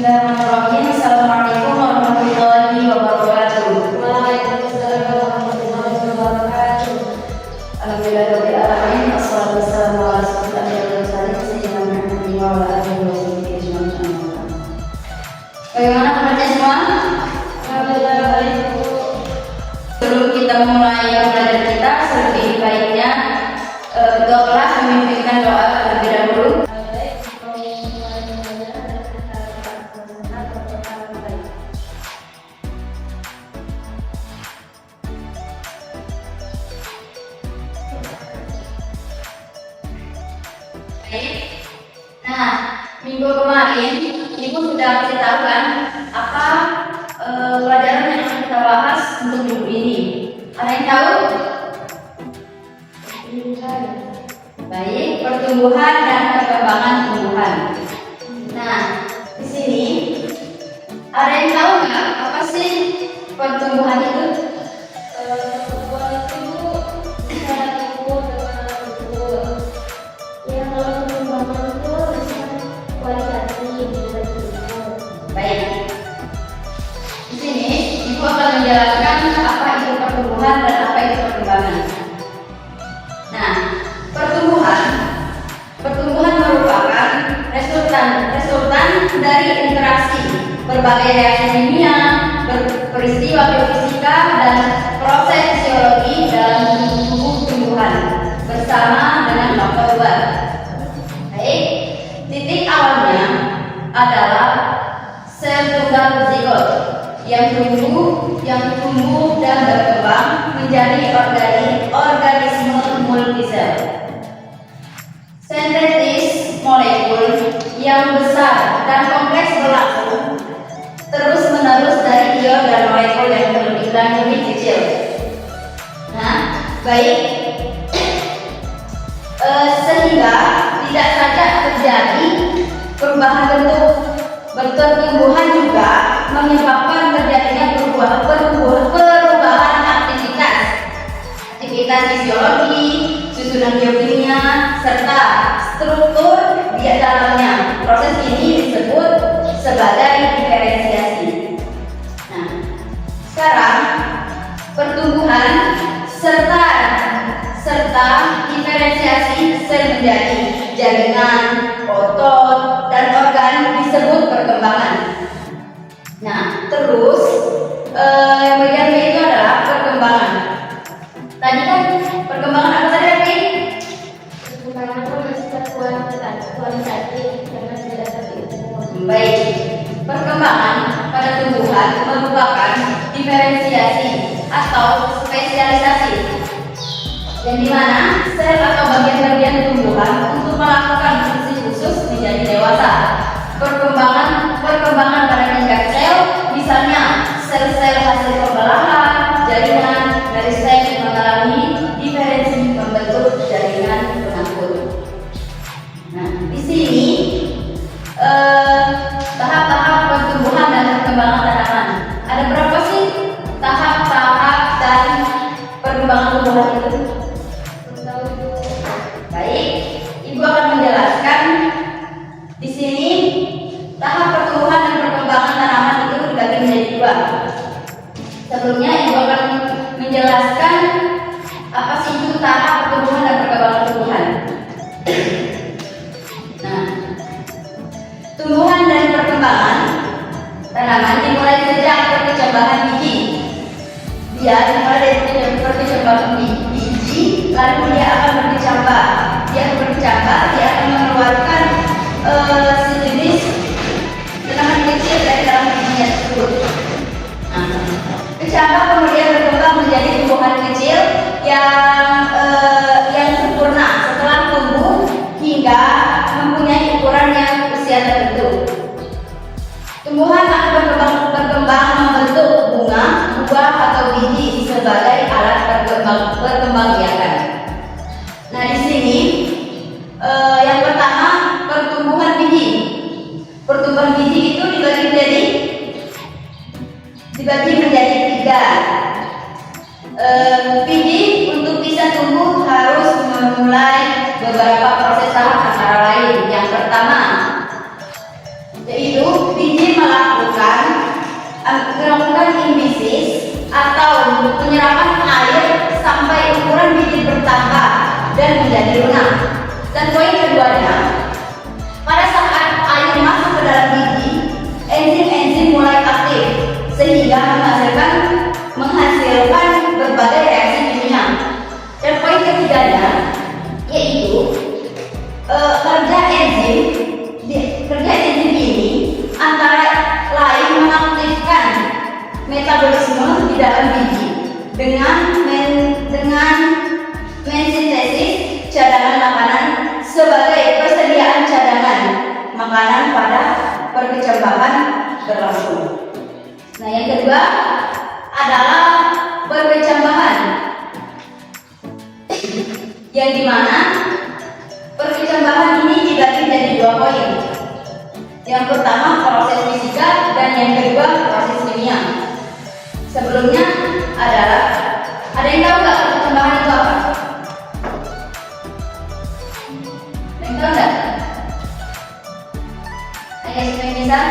Bismillahirrahmanirrahim. Assalamualaikum warahmatullahi wabarakatuh. Waalaikumsalam warahmatullahi wabarakatuh. Alhamdulillahirabbil alamin. Wassalatu wassalamu ala rasulillah sayyidina Muhammadin wa ala alihi washabihi ajmain. Bagaimana kabarnya semua? Alhamdulillah baik, Bu. Sebelum kita mulai belajar kita, lebih baiknya ketua kelas memimpinkan doa terlebih dahulu. Nah, minggu kemarin Ibu sudah kasih tahu kan apa pelajaran yang akan kita bahas untuk minggu ini. Ada yang tahu? Baik, pertumbuhan dan perkembangan tumbuhan. Nah, di sini ada yang tahu nggak apa sih pertumbuhan itu? Pertumbuhan itu bisa tumbuh dengan subur. Ya, kalau pertumbuhan itu bisa kualitatif, bisa tumbuh. Baik. Di sini Ibu akan menjelaskan apa itu pertumbuhan dan apa itu perkembangan. Nah, pertumbuhan merupakan resultan dari interaksi berbagai reaksi kimia, peristiwa biofisika dan proses fisiologi dalam tubuh tumbuhan bersama dengan faktor luar. Baik, titik awalnya adalah sel tunggal zigot yang tumbuh dan berkembang menjadi organisme multisel. Sintesis molekul yang besar dan kompleks berlangsung terus-menerus dari ion dan molekul yang lebih kecil. Nah, baik, sehingga tidak saja terjadi perubahan bentuk tumbuhan, juga menyebabkan terjadinya perubahan aktivitas fisiologi, susunan biokimia, serta struktur di dalamnya. Proses ini disebut sebagai diferensiasi. Nah, sekarang pertumbuhan serta diferensiasi sel menjadi jaringan, otot, dan organ disebut perkembangan. Nah, terus yang bagian B itu adalah perkembangan. Tadi kan perkembangan apa tadi, Pi? Perkembangan itu bersifat kualitatif karena tidak terukur. Baik, perkembangan pada tumbuhan merupakan diferensiasi atau spesialisasi, yang dimana sel atau bagian-bagian tumbuhan untuk melakukan fungsi khusus menjadi dewasa. Perkembangan pada tingkat sel, misalnya sel-sel hasil pembelahan jaringan dari sel mengalami diferensi membentuk jaringan pengangkut. Nah, di sini tahap-tahap pertumbuhan dan perkembangan tanaman. Ada berapa sih tahap-tahap dan perkembangan tumbuhan itu? Baik, Ibu akan menjelaskan. Di sini tahap pertumbuhan dan perkembangan tanaman itu dibagi menjadi dua. Sebelumnya Ibu akan menjelaskan apa sih itu tahap pertumbuhan dan perkembangan tumbuhan. Nah, tumbuhan dan perkembangan tanaman dimulai sejak perkecambahan biji. Dia dimulai dari perkecambahan biji, lalu dia akan berkecambah. Dia akan mengeluarkan sejenis tanaman kecil dari dalam bijinya tersebut. Nah, kecambah kemudian berkembang menjadi tumbuhan kecil yang sempurna setelah tumbuh hingga mempunyai ukuran yang usia tertentu. Tumbuhan akan berkembang membentuk bunga, buah atau biji sebagai alat perkembangbiakan. Nah, di sini yang pertama pertumbuhan biji. Pertumbuhan biji itu dibagi menjadi tiga. Untuk yang dimana perkecambahan ini dibagi jadi 2 poin. Yang pertama proses fisika dan yang kedua proses kimia. Sebelumnya adalah, ada yang tahu nggak perkecambahan itu apa? Ada yang tahu nggak? Ayo semuanya bisa.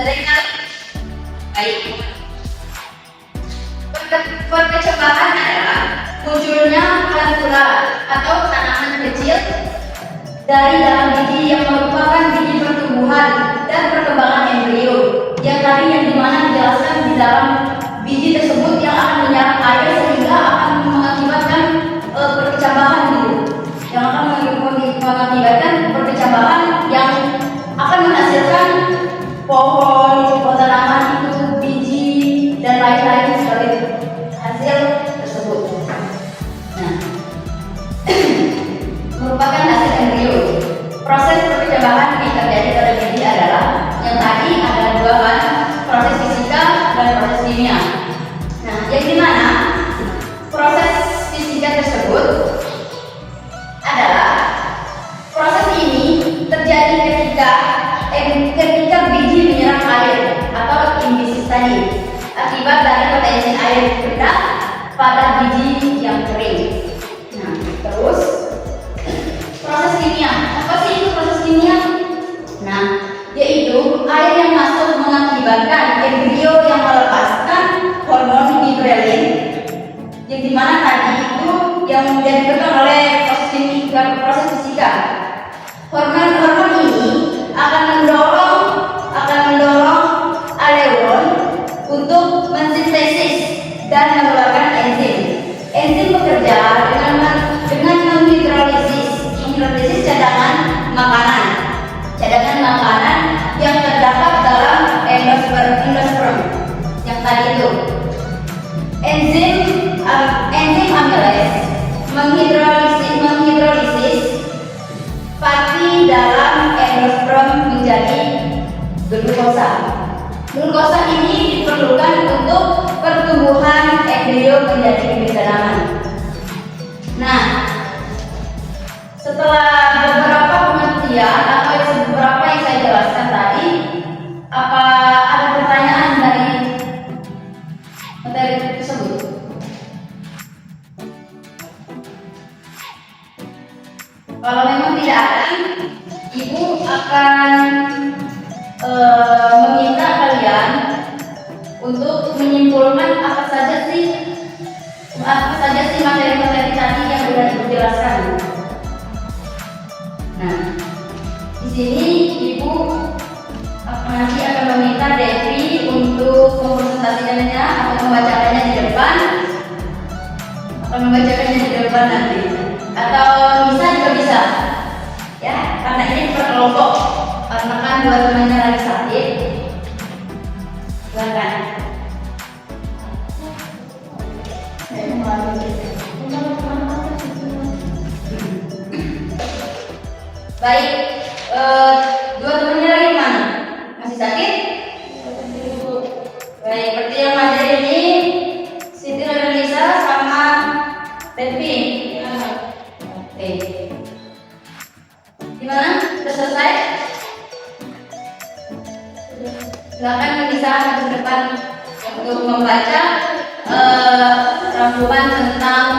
Ada yang tahu? Baik. Perkecambahan adalah munculnya plantula atau tanaman kecil dari dalam biji yang merupakan biji pertumbuhan dan perkembangan embrio yang dimana dijelaskan di dalam biji tersebut yang akan menyerap air sehingga akan mengakibatkan perkecambahan gitu, yang akan mengakibatkan perkecambahan yang akan menghasilkan pohon, tanaman itu, biji dan lain-lain seperti itu, hasil tersebut. Nah, merupakan hasil embrio. Proses perkecambahan yang terjadi pada biji adalah yang tadi ada 2 kan, proses fisika dan proses kimia. Nah, yang dimana proses fisika tersebut adalah proses ini terjadi ketika biji menyerap air atau imbisis tadi akibat dari potensi air rendah pada biji yang kering. Nah, terus proses kimia. Apa sih itu proses kimia? Nah, yaitu air yang masuk mengakibatkan embrio yang melepaskan hormon giberelin, yang dimana tadi itu yang dilakukan oleh proses fisika. Hormon ini akan mendorong aleuron untuk mensintesis dan mengeluarkan enzim. Enzim bekerja dengan menghidrolisis cadangan makanan yang terdapat dalam endosperm yang tadi itu. Enzim amilase menghidrolisis pati dalam endosperm menjadi glukosa. Glukosa ini diperlukan untuk pertumbuhan embrio menjadi bibit tanaman. Nah, setelah beberapa pengertian atau beberapa yang saya jelaskan tadi, apa ada pertanyaan dari materi tersebut? Kalau memang tidak ada, Ibu akan meminta kalian untuk menyimpulkan apa saja sih materi-materi tadi yang sudah Ibu jelaskan. Nah, di sini Ibu nanti akan meminta Devi untuk mempresentasikannya atau membacakannya di depan, nanti, atau bisa juga bisa, ya, karena ini per kelompok, karena kan 2 temannya lagi sakit. Silakan. Baik, 2 temannya lagi mana? Masih sakit? Baik, berarti yang hadir ini Siti Nurlisa sama Devi. Oke. Gimana? Sudah selesai? Silakan bisa ke depan untuk membaca rangkuman tentang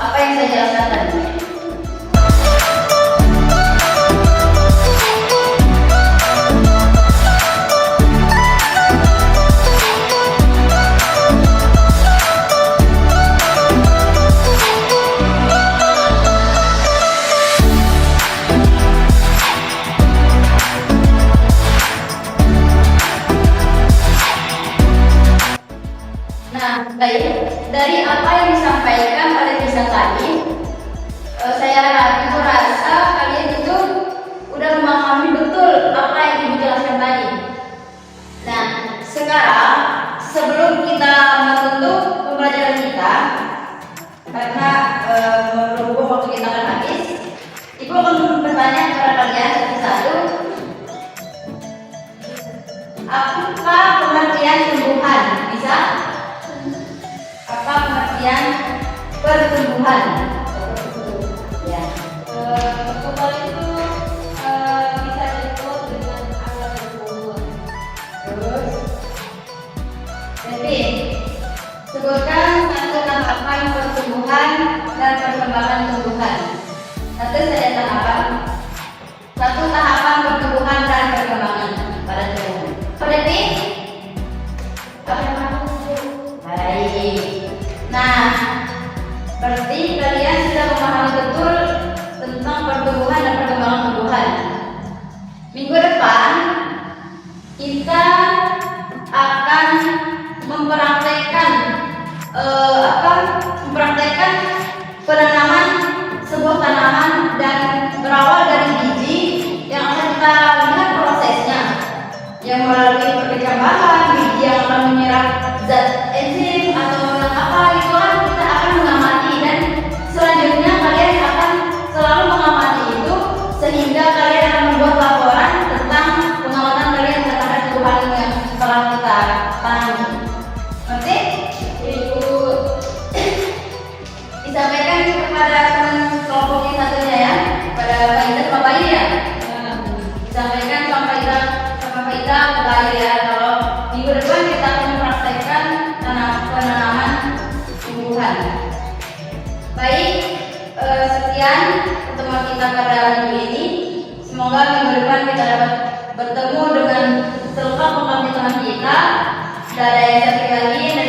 apa yang saya jelaskan tadi. Baik, dari apa yang disampaikan oleh Lisa tadi, pertumbuhan. Ya. Pertumbuhan itu bisa diukur dengan alat ukur. Terus, Devin, sebutkan satu tahapan pertumbuhan dan perkembangan tumbuhan. Satu saja tahapan. Satu tahapan pertumbuhan dan perkembangan pada tumbuhan. Devin? Baik. Nah, berarti kalian sudah memahami betul tentang pertumbuhan dan perkembangan tumbuhan. Minggu depan kita akan mempraktekkan penanaman sebuah tanaman dan berawal dari biji yang akan kita lihat prosesnya, yang melalui perkecambahan biji yang akan menyerap zat enzim atau yang apa itu kan kita akan mengamati, dan selanjutnya kalian akan selalu mengamati itu sehingga kalian akan membuat laporan tentang pengamatan kalian terhadap tumbuhan yang telah kita tanami. Oke? Ibu. Disampaikan kepada teman kelompok yang satunya ya, pada Faida sama Bayi ya. Disampaikan sama Faida ke Bayi ya, kalau minggu depan kita akan mempraktekkan penanaman tumbuhan. Baik, sekian pertemuan kita pada minggu ini. Semoga minggu depan kita dapat bertemu dengan selengkap pengetahuan kita. Tidak ada yang sakit lagi.